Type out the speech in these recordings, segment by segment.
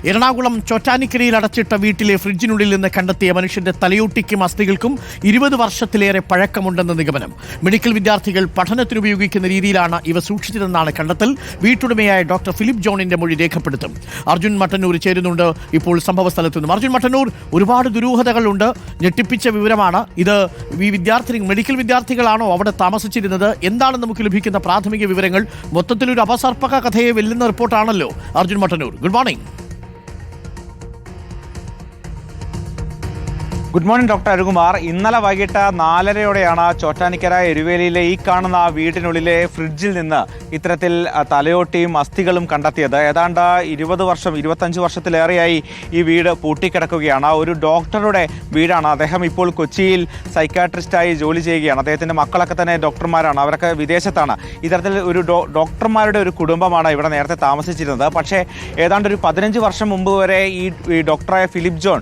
എറണാകുളം ചോറ്റാനിക്കരയിൽ അടച്ചിട്ട വീട്ടിലെ ഫ്രിഡ്ജിനുള്ളിൽ നിന്ന് കണ്ടെത്തിയ മനുഷ്യന്റെ തലയോട്ടിക്കും അസ്ഥികൾക്കും 20 വർഷത്തിലേറെ പഴക്കമുണ്ടെന്ന നിഗമനം. മെഡിക്കൽ വിദ്യാർത്ഥികൾ പഠനത്തിനുപയോഗിക്കുന്ന രീതിയിലാണ് ഇവ സൂക്ഷിച്ചതെന്നാണ് കണ്ടെത്തൽ. വീട്ടുടമയായ ഡോക്ടർ ഫിലിപ്പ് ജോണിന്റെ മൊഴി രേഖപ്പെടുത്തും. അർജുൻ മട്ടന്നൂർ ചേരുന്നുണ്ട് ഇപ്പോൾ സംഭവസ്ഥലത്തു നിന്നും. അർജുൻ മട്ടന്നൂർ, ഒരുപാട് ദുരൂഹതകളുണ്ട്. ഞെട്ടിപ്പിച്ച വിവരമാണ് ഇത്. ഈ മെഡിക്കൽ വിദ്യാർത്ഥികളാണോ അവിടെ താമസിച്ചിരുന്നത്? എന്താണ് നമുക്ക് ലഭിക്കുന്ന പ്രാഥമിക വിവരങ്ങൾ? മൊത്തത്തിലൊരു അപസർപ്പക കഥയെ വെല്ലുന്ന റിപ്പോർട്ടാണല്ലോ Arjun Mattannur. Good morning. Good morning doctor Arukumar. ഇന്നലെ വൈകിട്ട് 4:30യോടെയാണ് ചോറ്റാനിക്കര എരുവേലിയിലെ ഈ കാണുന്ന വീടിനുള്ളിലെ ഫ്രിഡ്ജിൽ നിന്ന് ഇത്തരത്തിൽ തലയോട്ടിയും അസ്ഥികളും കണ്ടെത്തിയത്. ഏതാണ്ട് 25 വർഷത്തിലേറെയായി ഈ വീട് പൂട്ടിക്കിടക്കുകയാണ്. ഒരു ഡോക്ടറുടെ വീടാണ്. അദ്ദേഹം ഇപ്പോൾ കൊച്ചിയിൽ സൈക്കാട്രിസ്റ്റായി ജോലി ചെയ്യുകയാണ്. അദ്ദേഹത്തിൻ്റെ മക്കളൊക്കെ തന്നെ ഡോക്ടർമാരാണ്. അവരൊക്കെ വിദേശത്താണ്. ഇത്തരത്തിൽ ഒരു ഡോക്ടർമാരുടെ ഒരു കുടുംബമാണ് ഇവിടെ നേരത്തെ താമസിച്ചിരുന്നത്. പക്ഷേ ഏതാണ്ട് ഒരു 15 വർഷം മുമ്പ് വരെ ഈ ഡോക്ടറായ ഫിലിപ്പ് ജോൺ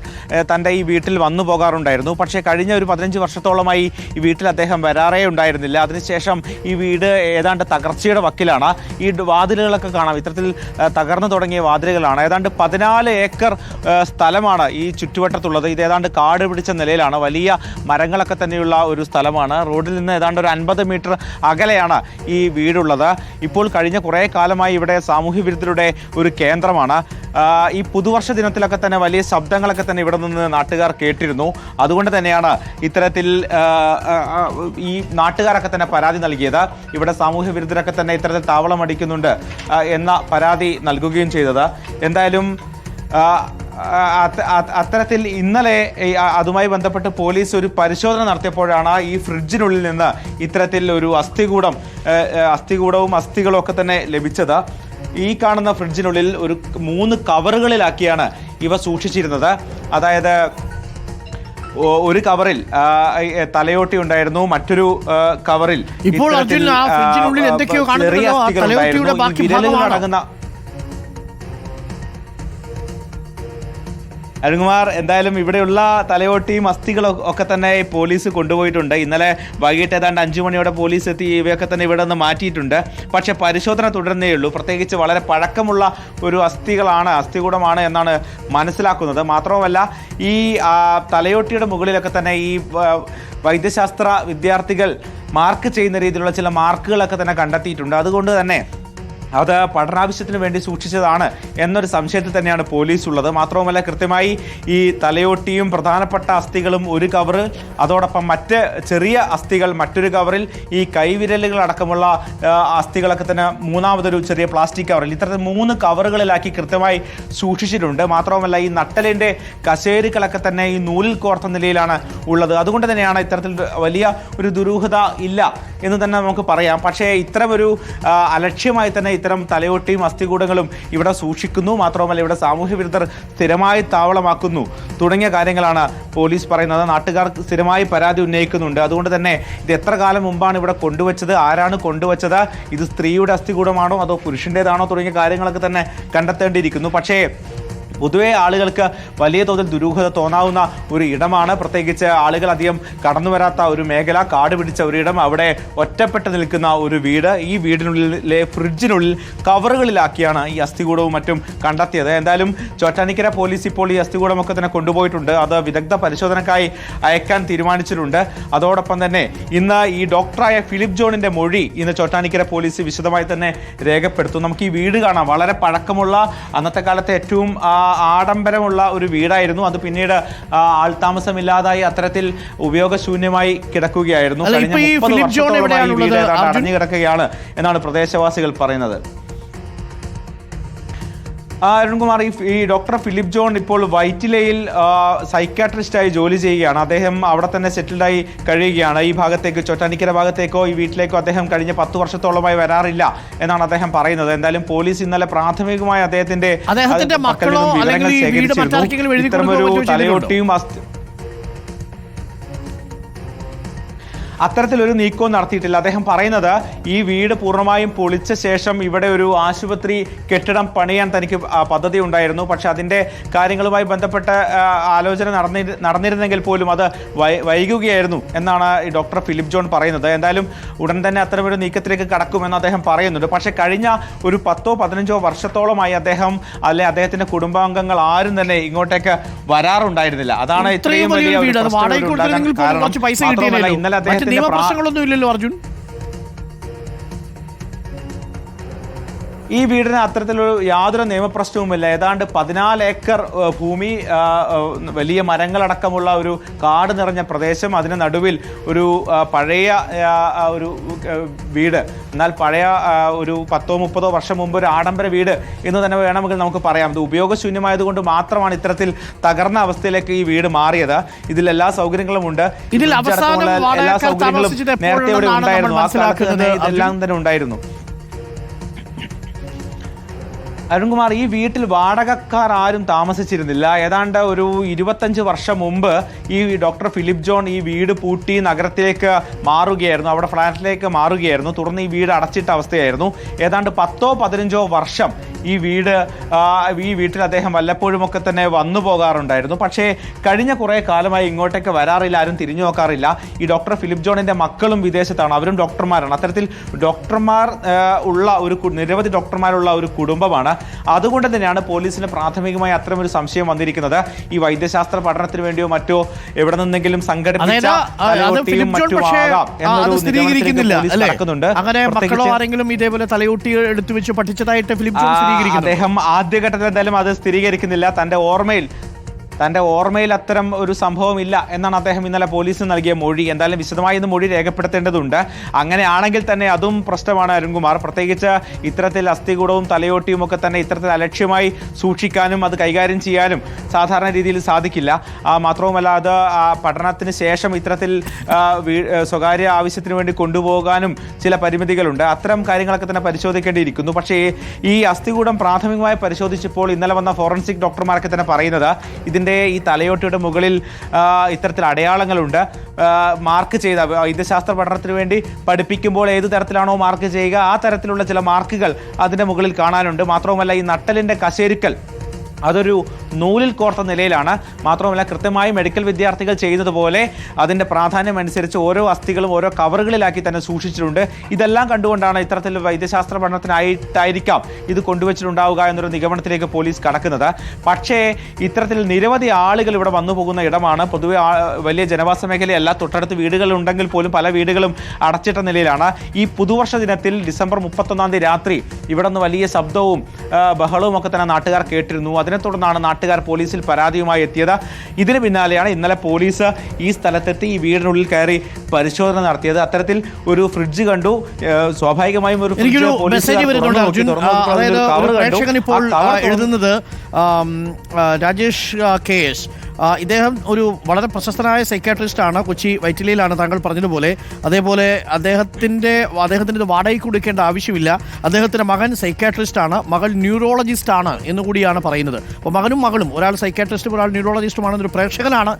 തൻ്റെ ഈ വീട്ടിൽ വന്നു പോകാറുണ്ടായിരുന്നു. പക്ഷേ കഴിഞ്ഞ ഒരു 15 വർഷത്തോളമായി ഈ വീട്ടിൽ അദ്ദേഹം വരാറേ ഉണ്ടായിരുന്നില്ല. അതിനുശേഷം ഈ വീട് ഏതാണ്ട് തകർച്ചയുടെ വക്കിലാണ്. ഈ വാതിലുകളൊക്കെ കാണാം, ഇത്തരത്തിൽ തകർന്നു തുടങ്ങിയ വാതിലുകളാണ്. ഏതാണ്ട് 14 ഏക്കർ സ്ഥലമാണ് ഈ ചുറ്റുവട്ടത്തുള്ളത്. ഇത് ഏതാണ്ട് കാട് പിടിച്ച നിലയിലാണ്. വലിയ മരങ്ങളൊക്കെ തന്നെയുള്ള ഒരു സ്ഥലമാണ്. റോഡിൽ നിന്ന് ഏതാണ്ട് ഒരു 50 മീറ്റർ അകലെയാണ് ഈ വീടുള്ളത്. ഇപ്പോൾ കഴിഞ്ഞ കുറേ കാലമായി ഇവിടെ സാമൂഹ്യ വിരുദ്ധരുടെ ഒരു കേന്ദ്രമാണ്. ഈ പുതുവർഷ ദിനത്തിലൊക്കെ തന്നെ വലിയ ശബ്ദങ്ങളൊക്കെ തന്നെ ഇവിടെ നിന്ന് നാട്ടുകാർ കേട്ടിരുന്നു. അതുകൊണ്ട് തന്നെയാണ് ഇത്തരത്തിൽ ഈ നാട്ടുകാരൊക്കെ തന്നെ പരാതി നൽകിയത്. ഇവിടെ സാമൂഹ്യ വിരുദ്ധരൊക്കെ തന്നെ ഇത്തരത്തിൽ താവളം അടിക്കുന്നുണ്ട് എന്ന പരാതി നൽകുകയും ചെയ്തത്. എന്തായാലും അത്തരത്തിൽ ഇന്നലെ അതുമായി ബന്ധപ്പെട്ട് പോലീസ് ഒരു പരിശോധന നടത്തിയപ്പോഴാണ് ഈ ഫ്രിഡ്ജിനുള്ളിൽ നിന്ന് ഇത്തരത്തിൽ ഒരു അസ്ഥികൂടവും അസ്ഥികളും ഒക്കെ തന്നെ ലഭിച്ചത്. ഈ കാണുന്ന ഫ്രിഡ്ജിനുള്ളിൽ ഒരു 3 കവറുകളിലാക്കിയാണ് ഇവ സൂക്ഷിച്ചിരുന്നത്. അതായത് ഒരു കവറിൽ തലയോട്ടി ഉണ്ടായിരുന്നു, മറ്റൊരു കവറിൽ വിരലുകളടങ്ങുന്ന അരുൺകുമാർ. എന്തായാലും ഇവിടെയുള്ള തലയോട്ടിയും അസ്ഥികളും ഒക്കെ തന്നെ പോലീസ് കൊണ്ടുപോയിട്ടുണ്ട്. ഇന്നലെ വൈകിട്ട് ഏതാണ്ട് 5 മണിയോടെ പോലീസ് എത്തി ഇവയൊക്കെ തന്നെ ഇവിടെ നിന്ന് മാറ്റിയിട്ടുണ്ട്. പക്ഷേ പരിശോധന തുടരുന്നേ ഉള്ളൂ. പ്രത്യേകിച്ച് വളരെ പഴക്കമുള്ള ഒരു അസ്ഥികൂടമാണ് എന്നാണ് മനസ്സിലാക്കുന്നത്. മാത്രവുമല്ല, ഈ തലയോട്ടിയുടെ മുകളിലൊക്കെ തന്നെ ഈ വൈദ്യശാസ്ത്ര വിദ്യാർത്ഥികൾ മാർക്ക് ചെയ്യുന്ന രീതിയിലുള്ള ചില മാർക്കുകളൊക്കെ തന്നെ കണ്ടെത്തിയിട്ടുണ്ട്. അതുകൊണ്ട് തന്നെ അത് പഠനാവശ്യത്തിന് വേണ്ടി സൂക്ഷിച്ചതാണ് എന്നൊരു സംശയത്തിൽ തന്നെയാണ് പോലീസ് ഉള്ളത്. മാത്രവുമല്ല, കൃത്യമായി ഈ തലയോട്ടിയും പ്രധാനപ്പെട്ട അസ്ഥികളും ഒരു കവറ്, അതോടൊപ്പം മറ്റ് ചെറിയ അസ്ഥികൾ മറ്റൊരു കവറിൽ, ഈ കൈവിരലുകൾ അടക്കമുള്ള അസ്ഥികളൊക്കെ തന്നെ മൂന്നാമതൊരു ചെറിയ പ്ലാസ്റ്റിക് കവറിൽ, ഇത്തരത്തിൽ 3 കവറുകളിലാക്കി കൃത്യമായി സൂക്ഷിച്ചിട്ടുണ്ട്. മാത്രവുമല്ല, ഈ നട്ടലിൻ്റെ കശേരുക്കളൊക്കെ തന്നെ ഈ നൂലിൽ കോർത്ത നിലയിലാണ് ഉള്ളത്. അതുകൊണ്ട് തന്നെയാണ് ഇത്തരത്തിൽ വലിയ ഒരു ദുരൂഹത ഇല്ല എന്ന് തന്നെ നമുക്ക് പറയാം. പക്ഷേ ഇത്തരമൊരു അലക്ഷ്യമായി തന്നെ ഇത്തരം തലയോട്ടിയും അസ്ഥികൂടങ്ങളും ഇവിടെ സൂക്ഷിക്കുന്നു. മാത്രവുമല്ല, ഇവിടെ സാമൂഹ്യ വിരുദ്ധർ സ്ഥിരമായി താവളമാക്കുന്നു തുടങ്ങിയ കാര്യങ്ങളാണ് പോലീസ് പറയുന്നത്. നാട്ടുകാർ സ്ഥിരമായി പരാതി ഉന്നയിക്കുന്നുണ്ട്. അതുകൊണ്ട് തന്നെ ഇത് എത്ര കാലം മുമ്പാണ് ഇവിടെ കൊണ്ടുവച്ചത്, ആരാണ് കൊണ്ടുവച്ചത്, ഇത് സ്ത്രീയുടെ അസ്ഥികൂടമാണോ അതോ പുരുഷൻ്റേതാണോ തുടങ്ങിയ കാര്യങ്ങളൊക്കെ തന്നെ കണ്ടെത്തേണ്ടിയിരിക്കുന്നു. പക്ഷേ പൊതുവെ ആളുകൾക്ക് വലിയ തോതിൽ ദുരൂഹത തോന്നാവുന്ന ഒരു ഇടമാണ്. പ്രത്യേകിച്ച് ആളുകൾ അധികം കടന്നു വരാത്ത ഒരു മേഖല, കാട് പിടിച്ച ഒരിടം, അവിടെ ഒറ്റപ്പെട്ട് നിൽക്കുന്ന ഒരു വീട്. ഈ വീടിനുള്ളിലെ ഫ്രിഡ്ജിനുള്ളിൽ കവറുകളിലാക്കിയാണ് ഈ അസ്ഥികൂടവും മറ്റും കണ്ടെത്തിയത്. എന്തായാലും ചോറ്റാനിക്കര പോലീസ് ഇപ്പോൾ ഈ അസ്ഥികൂടമൊക്കെ തന്നെ കൊണ്ടുപോയിട്ടുണ്ട്. അത് വിദഗ്ധ പരിശോധനയ്ക്കായി അയക്കാൻ തീരുമാനിച്ചിട്ടുണ്ട്. അതോടൊപ്പം തന്നെ ഇന്ന് ഈ ഡോക്ടറായ ഫിലിപ്പ് ജോണിൻ്റെ മൊഴി ഇന്ന് ചോറ്റാനിക്കര പോലീസ് വിശദമായി തന്നെ രേഖപ്പെടുത്തും. നമുക്ക് ഈ വീട് കാണാം. വളരെ പഴക്കമുള്ള, അന്നത്തെ കാലത്തെ ഏറ്റവും ആഡംബരമുള്ള ഒരു വീടായിരുന്നു. അത് പിന്നീട് ആൾതാമസമില്ലാതായി അത്തരത്തിൽ ഉപയോഗശൂന്യമായി കിടക്കുകയായിരുന്നു. കഴിഞ്ഞ 30 വർഷത്തോളമായി ഈ വീട് അടഞ്ഞു കിടക്കുകയാണ് എന്നാണ് പ്രദേശവാസികൾ പറയുന്നത്. അരുൺകുമാർ, ഈ ഡോക്ടർ ഫിലിപ്പ് ജോൺ ഇപ്പോൾ വൈറ്റിലയിൽ സൈക്കാട്രിസ്റ്റായി ജോലി ചെയ്യുകയാണ്. അദ്ദേഹം അവിടെ തന്നെ സെറ്റിൽഡായി കഴിയുകയാണ്. ഈ ഭാഗത്തേക്ക്, ചോറ്റാനിക്കര ഭാഗത്തേക്കോ ഈ വീട്ടിലേക്കോ അദ്ദേഹം കഴിഞ്ഞ 10 വർഷത്തോളമായി വരാറില്ല എന്നാണ് അദ്ദേഹം പറയുന്നത്. എന്തായാലും പോലീസ് ഇന്നലെ പ്രാഥമികമായി അദ്ദേഹത്തിന്റെ വിവരങ്ങൾ ശേഖരിച്ചിരുന്നു. ഇത്തരമൊരു തലയോട്ടിയും അത്തരത്തിലൊരു നീക്കവും നടത്തിയിട്ടില്ല. അദ്ദേഹം പറയുന്നത് ഈ വീട് പൂർണ്ണമായും പൊളിച്ച ശേഷം ഇവിടെ ഒരു ആശുപത്രി കെട്ടിടം പണിയാൻ തനിക്ക് പദ്ധതി ഉണ്ടായിരുന്നു. പക്ഷെ അതിൻ്റെ കാര്യങ്ങളുമായി ബന്ധപ്പെട്ട ആലോചന നടന്നിരുന്നെങ്കിൽ പോലും അത് വൈകുകയായിരുന്നു എന്നാണ് ഈ ഡോക്ടർ ഫിലിപ്പ് ജോൺ പറയുന്നത്. എന്തായാലും ഉടൻ തന്നെ അത്തരമൊരു നീക്കത്തിലേക്ക് കടക്കുമെന്ന് അദ്ദേഹം പറയുന്നുണ്ട്. പക്ഷെ കഴിഞ്ഞ ഒരു 10-15 വർഷത്തോളമായി അദ്ദേഹത്തിന്റെ കുടുംബാംഗങ്ങൾ ആരും തന്നെ ഇങ്ങോട്ടേക്ക് വരാറുണ്ടായിരുന്നില്ല. അതാണ് ഇത്രയും വലിയ ഇന്നലെ അദ്ദേഹത്തിന്റെ പ്രശ്നങ്ങളൊന്നും ഇല്ലല്ലോ അർജുൻ. ഈ വീടിന് അത്തരത്തിലൊരു യാതൊരു നിയമപ്രശ്നവുമില്ല. ഏതാണ്ട് 14 ഏക്കർ ഭൂമി, വലിയ മരങ്ങളടക്കമുള്ള ഒരു കാട് നിറഞ്ഞ പ്രദേശം, അതിന് നടുവിൽ ഒരു പഴയ ഒരു വീട്. എന്നാൽ പഴയ ഒരു 10-30 വർഷം മുമ്പ് ഒരു ആഡംബര വീട് എന്ന് തന്നെ വേണമെങ്കിൽ നമുക്ക് പറയാം. ഇത് ഉപയോഗശൂന്യമായതുകൊണ്ട് മാത്രമാണ് ഇത്തരത്തിൽ തകർന്ന അവസ്ഥയിലേക്ക് ഈ വീട് മാറിയത്. ഇതിൽ എല്ലാ സൗകര്യങ്ങളും ഉണ്ട്, എല്ലാ സൗകര്യങ്ങളും നേരത്തെ ഇവിടെ ഉണ്ടായിരുന്നു. ആ കാലത്ത് തന്നെ ഇതെല്ലാം തന്നെ ഉണ്ടായിരുന്നു. അരുൺകുമാർ, ഈ വീട്ടിൽ വാടകക്കാർ ആരും താമസിച്ചിരുന്നില്ല. ഏതാണ്ട് ഒരു 25 വർഷം മുമ്പ് ഈ ഡോക്ടർ ഫിലിപ്പ് ജോൺ ഈ വീട് പൂട്ടി നഗരത്തിലേക്ക് മാറുകയായിരുന്നു, അവിടെ ഫ്ലാറ്റിലേക്ക് മാറുകയായിരുന്നു. തുടർന്ന് ഈ വീട് അടച്ചിട്ട അവസ്ഥയായിരുന്നു. ഏതാണ്ട് 10-15 വർഷം ഈ വീട്ടിൽ അദ്ദേഹം വല്ലപ്പോഴുമൊക്കെ തന്നെ വന്നു പോകാറുണ്ടായിരുന്നു. പക്ഷേ കഴിഞ്ഞ കുറേ കാലമായി ഇങ്ങോട്ടേക്ക് വരാറില്ല, ആരും തിരിഞ്ഞു നോക്കാറില്ല. ഈ ഡോക്ടർ ഫിലിപ്പ് ജോണിന്റെ മക്കളും വിദേശത്താണ്, അവരും ഡോക്ടർമാരാണ്. അത്തരത്തിൽ ഡോക്ടർമാർ ഉള്ള നിരവധി ഡോക്ടർമാരുള്ള ഒരു കുടുംബമാണ്. അതുകൊണ്ട് തന്നെയാണ് പോലീസിന് പ്രാഥമികമായി അത്തരമൊരു സംശയം വന്നിരിക്കുന്നത്. ഈ വൈദ്യശാസ്ത്ര പഠനത്തിന് വേണ്ടിയോ മറ്റോ എവിടെ നിന്നെങ്കിലും സംഘടിപ്പിച്ച അദ്ദേഹം ആദ്യഘട്ടത്തിൽ എന്തായാലും അത് സ്ഥിരീകരിക്കുന്നില്ല. തന്റെ ഓർമ്മയിൽ അത്തരം ഒരു സംഭവം ഇല്ല എന്നാണ് അദ്ദേഹം ഇന്നലെ പോലീസിന് നൽകിയ മൊഴി. എന്തായാലും വിശദമായി ഇന്ന് മൊഴി രേഖപ്പെടുത്തേണ്ടതുണ്ട്. അങ്ങനെയാണെങ്കിൽ തന്നെ അതും പ്രശ്നമാണ് അരുൺകുമാർ. പ്രത്യേകിച്ച് ഇത്തരത്തിൽ അസ്ഥികൂടവും തലയോട്ടിയും ഒക്കെ തന്നെ ഇത്തരത്തിൽ അലക്ഷ്യമായി സൂക്ഷിക്കാനും അത് കൈകാര്യം ചെയ്യാനും സാധാരണ രീതിയിൽ സാധിക്കില്ല. മാത്രവുമല്ല, അത് പഠനത്തിന് ശേഷം ഇത്തരത്തിൽ സ്വകാര്യ ആവശ്യത്തിന് വേണ്ടി കൊണ്ടുപോകാനും ചില പരിമിതികളുണ്ട്. അത്തരം കാര്യങ്ങളൊക്കെ തന്നെ പരിശോധിക്കേണ്ടിയിരിക്കുന്നു. പക്ഷേ ഈ അസ്ഥികൂടം പ്രാഥമികമായി പരിശോധിച്ചപ്പോൾ ഇന്നലെ വന്ന ഫോറൻസിക് ഡോക്ടർമാരൊക്കെ തന്നെ പറയുന്നത് ഈ തലയോട്ടിയുടെ മുകളിൽ ഇത്തരത്തിൽ അടയാളങ്ങളുണ്ട്. മാർക്ക് ചെയ്ത വൈദ്യശാസ്ത്ര പഠനത്തിന് വേണ്ടി പഠിപ്പിക്കുമ്പോൾ ഏത് തരത്തിലാണോ മാർക്ക് ചെയ്യുക ആ തരത്തിലുള്ള ചില മാർക്കുകൾ അതിൻ്റെ മുകളിൽ കാണാനുണ്ട്. മാത്രവുമല്ല, ഈ നട്ടലിൻ്റെ കശേരുക്കൽ അതൊരു നൂലിൽ കോർത്ത നിലയിലാണ്. മാത്രമല്ല, കൃത്യമായി മെഡിക്കൽ വിദ്യാർത്ഥികൾ ചെയ്യുന്നതുപോലെ അതിൻ്റെ പ്രാധാന്യം അനുസരിച്ച് ഓരോ അസ്ഥികളും ഓരോ കവറുകളിലാക്കി തന്നെ സൂക്ഷിച്ചിട്ടുണ്ട്. ഇതെല്ലാം കണ്ടുകൊണ്ടാണ് ഇത്തരത്തിൽ വൈദ്യശാസ്ത്ര പഠനത്തിനായിട്ടായിരിക്കാം ഇത് കൊണ്ടുവച്ചിട്ടുണ്ടാവുക എന്നൊരു നിഗമനത്തിലേക്ക് പോലീസ് കടക്കുന്നത്. പക്ഷേ ഇത്തരത്തിൽ നിരവധി ആളുകൾ ഇവിടെ വന്നു പോകുന്ന ഇടമാണ്. പൊതുവെ വലിയ ജനവാസ മേഖലയല്ല, തൊട്ടടുത്ത് വീടുകളുണ്ടെങ്കിൽ പോലും പല വീടുകളും അടച്ചിട്ട നിലയിലാണ്. ഈ പുതുവർഷ ദിനത്തിൽ ഡിസംബർ 31 രാത്രി ഇവിടെ നിന്ന് വലിയ ശബ്ദവും ബഹളവും ഒക്കെ തന്നെ നാട്ടുകാർ കേട്ടിരുന്നു. അതിനെ തുടർന്നാണ് നാട്ടുകാർ പോലീസിൽ പരാതിയുമായി എത്തിയത്. ഇതിന് പിന്നാലെയാണ് ഇന്നലെ പോലീസ് ഈ സ്ഥലത്തെത്തി ഈ വീടിനുള്ളിൽ കയറി പരിശോധന നടത്തിയത്. അത്തരത്തിൽ ഒരു ഫ്രിഡ്ജ് കണ്ടു. സ്വാഭാവികമായും ഒരു എഴുതുന്നത് രാജേഷ് KS, ഇദ്ദേഹം ഒരു വളരെ പ്രശസ്തനായ സൈക്കാട്രിസ്റ്റാണ്. കൊച്ചി വൈറ്റിലയിലാണ് താങ്കൾ പറഞ്ഞതുപോലെ. അതേപോലെ അദ്ദേഹത്തിൻ്റെ വാടകയ്ക്ക് കൊടുക്കേണ്ട ആവശ്യമില്ല. അദ്ദേഹത്തിൻ്റെ മകൻ സൈക്കാട്രിസ്റ്റാണ്, മകൾ ന്യൂറോളജിസ്റ്റാണ് എന്നുകൂടിയാണ് പറയുന്നത്. അപ്പോൾ മകനും മകളും, ഒരാൾ സൈക്കാട്രിസ്റ്റും ഒരാൾ ന്യൂറോളജിസ്റ്റുമാണെന്നൊരു പ്രേക്ഷകനാണ്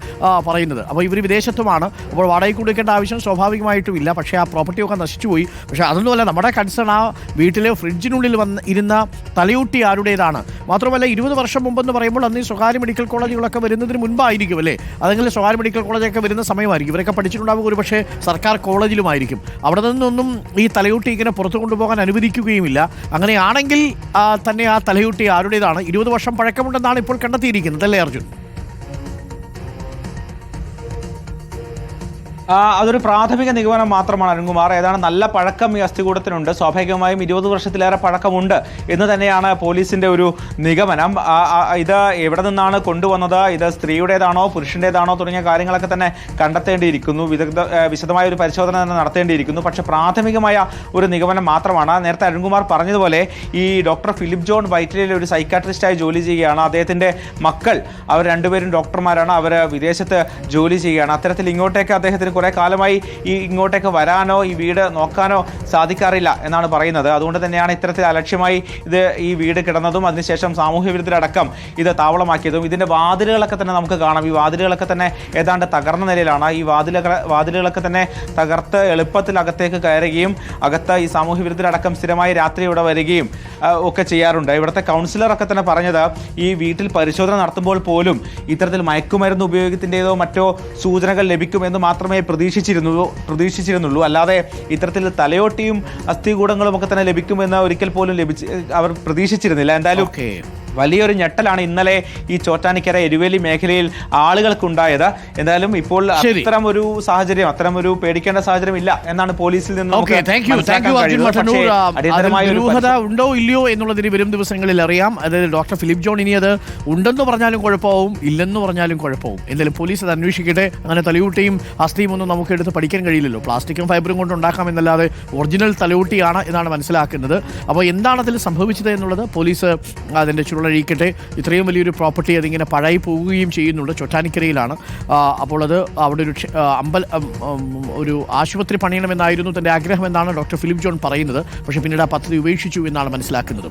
പറയുന്നത്. അപ്പോൾ ഇവർ വിദേശത്തുമാണ്. അപ്പോൾ വാടകയ്ക്ക് കൊടുക്കേണ്ട ആവശ്യം സ്വാഭാവികമായിട്ടും ഇല്ല. പക്ഷേ ആ പ്രോപ്പർട്ടിയൊക്കെ നശിച്ചുപോയി. പക്ഷേ അതൊന്നുമല്ല, നമ്മുടെ കൺസേൺ ആ വീട്ടിലെ ഫ്രിഡ്ജിനുള്ളിൽ ഇരുന്ന തലയൂട്ടി ആരുടേതാണ്. മാത്രമല്ല, 20 വർഷം മുമ്പെന്ന് പറയുമ്പോൾ അന്ന് ഈ സ്വകാര്യ മെഡിക്കൽ കോളേജുകളൊക്കെ വരുന്നതിന് മുൻപായിരിക്കും അല്ലേ? അതെങ്കിലും സ്വകാര്യ മെഡിക്കൽ കോളേജൊക്കെ വരുന്ന സമയമായിരിക്കും. ഇവരൊക്കെ പഠിച്ചിട്ടുണ്ടാവുക ഒരു പക്ഷേ സർക്കാർ കോളേജിലുമായിരിക്കും. അവിടെ നിന്നൊന്നും ഈ തലയൂട്ടി ഇങ്ങനെ പുറത്തു കൊണ്ടുപോകാൻ അനുവദിക്കുകയുമില്ല. അങ്ങനെയാണെങ്കിൽ തന്നെ ആ തലയൂട്ടി ആരുടേതാണ്? 20 വർഷം പഴക്കമുണ്ടെന്നാണ് ഇപ്പോൾ കണ്ടെത്തിയിരിക്കുന്നത് അല്ലേ അർജുൻ? അതൊരു പ്രാഥമിക നിഗമനം മാത്രമാണ് അരുൺകുമാർ. ഏതാണ് നല്ല പഴക്കം ഈ അസ്ഥികൂടത്തിനുണ്ട്. സ്വാഭാവികമായും 20 വർഷത്തിലേറെ പഴക്കമുണ്ട് എന്ന് തന്നെയാണ് പോലീസിന്റെ ഒരു നിഗമനം. ഇത് എവിടെ നിന്നാണ് കൊണ്ടുവന്നത്, ഇത് സ്ത്രീയുടേതാണോ പുരുഷൻ്റേതാണോ തുടങ്ങിയ കാര്യങ്ങളൊക്കെ തന്നെ കണ്ടെത്തേണ്ടിയിരിക്കുന്നു. വിശദമായ ഒരു പരിശോധന തന്നെ നടത്തേണ്ടിയിരിക്കുന്നു. പക്ഷേ പ്രാഥമികമായ ഒരു നിഗമനം മാത്രമാണ്. നേരത്തെ അരുൺകുമാർ പറഞ്ഞതുപോലെ ഈ ഡോക്ടർ ഫിലിപ്പ് ജോൺ വൈറ്റിലയിൽ ഒരു സൈക്കാട്രിസ്റ്റായി ജോലി ചെയ്യുകയാണ്. അദ്ദേഹത്തിൻ്റെ മക്കൾ അവർ രണ്ടുപേരും ഡോക്ടർമാരാണ്. അവർ വിദേശത്ത് ജോലി ചെയ്യുകയാണ്. അത്തരത്തിൽ ഇങ്ങോട്ടേക്ക് അദ്ദേഹത്തിന് എന്തായാലും കുറേ കാലമായി ഇങ്ങോട്ടേക്ക് വരാനോ ഈ വീട് നോക്കാനോ സാധിക്കാറില്ല എന്നാണ് പറയുന്നത്. അതുകൊണ്ട് തന്നെയാണ് ഇത്തരത്തിൽ അലക്ഷ്യമായി ഈ വീട് കിടന്നതും അതിനുശേഷം സാമൂഹ്യ വിരുദ്ധരടക്കം ഇത് താവളമാക്കിയതും. ഇതിൻ്റെ വാതിലുകളൊക്കെ തന്നെ നമുക്ക് കാണാം. ഈ വാതിലുകളൊക്കെ തന്നെ ഏതാണ്ട് തകർന്ന നിലയിലാണ്. ഈ വാതിലുകളൊക്കെ തന്നെ തകർത്ത് എളുപ്പത്തിൽ അകത്തേക്ക് കയറുകയും അകത്ത് ഈ സാമൂഹ്യ വിരുദ്ധരടക്കം സ്ഥിരമായി രാത്രി ഇവിടെ വരികയും ഒക്കെ ചെയ്യാറുണ്ട്. ഇവിടുത്തെ കൗൺസിലറൊക്കെ തന്നെ പറഞ്ഞത് ഈ വീട്ടിൽ പരിശോധന നടത്തുമ്പോൾ പോലും ഇത്തരത്തിൽ മയക്കുമരുന്ന് ഉപയോഗത്തിൻ്റെതോ മറ്റോ സൂചനകൾ ലഭിക്കുമെന്ന് മാത്രമേ പ്രതീക്ഷിച്ചിരുന്നുള്ളൂ. അല്ലാതെ ഇത്തരത്തിൽ തലയോട്ടിയും അസ്ഥികൂടങ്ങളും ഒക്കെ തന്നെ ലഭിക്കുമെന്ന് ഒരിക്കൽ പോലും അവർ പ്രതീക്ഷിച്ചിരുന്നില്ല. എന്തായാലും വലിയൊരു ഞെട്ടലാണ് ഇന്നലെ ഈ ചോറ്റാനിക്കര എരുവേലി മേഖലയിൽ ആളുകൾക്കുണ്ടായത്. എന്തായാലും ഇപ്പോൾ അത്തരം ഒരു സാഹചര്യം, അത്തരം ഒരു പേടിക്കേണ്ട സാഹചര്യം ഇല്ല എന്നാണ് പോലീസിൽ നിന്ന് ഉണ്ടോ ഇല്ലയോ എന്നുള്ളതിന് വരും ദിവസങ്ങളിൽ അറിയാം. അതായത് ഡോക്ടർ ഫിലിപ്പ് ജോൺ ഇനി അത് ഉണ്ടെന്ന് പറഞ്ഞാലും കുഴപ്പമാവും, ഇല്ലെന്ന് പറഞ്ഞാലും കുഴപ്പമാവും. എന്തായാലും പോലീസ് അത് അന്വേഷിക്കട്ടെ. അങ്ങനെ തലയൂട്ടിയും അസ്ഥിയും ഒന്നും നമുക്ക് എടുത്ത് പഠിക്കാൻ കഴിയില്ലല്ലോ. പ്ലാസ്റ്റിക്കും ഫൈബറും കൊണ്ട് ഉണ്ടാക്കാം എന്നല്ലാതെ ഒറിജിനൽ തലയൂട്ടിയാണ് എന്നാണ് മനസ്സിലാക്കുന്നത്. അപ്പോൾ എന്താണ് അതിൽ സംഭവിച്ചത് എന്നുള്ളത് പോലീസ് അതിൻ്റെ ചുരുളഴിക്കട്ടെ. ഇത്രയും വലിയൊരു പ്രോപ്പർട്ടി അതിങ്ങനെ പഴയി പോവുകയും ചെയ്യുന്നുണ്ട്. ചോറ്റാനിക്കരയിലാണ്. അപ്പോൾ അത് അവിടെ ഒരു ആശുപത്രി പണിയണമെന്നായിരുന്നു തൻ്റെ ആഗ്രഹമെന്നാണ് ഡോക്ടർ ഫിലിപ്പ് ജോൺ പറയുന്നത്. പക്ഷേ പിന്നീട് ആ പദ്ധതി ഉപേക്ഷിച്ചു എന്നാണ് മനസ്സിലാക്കുന്നത്.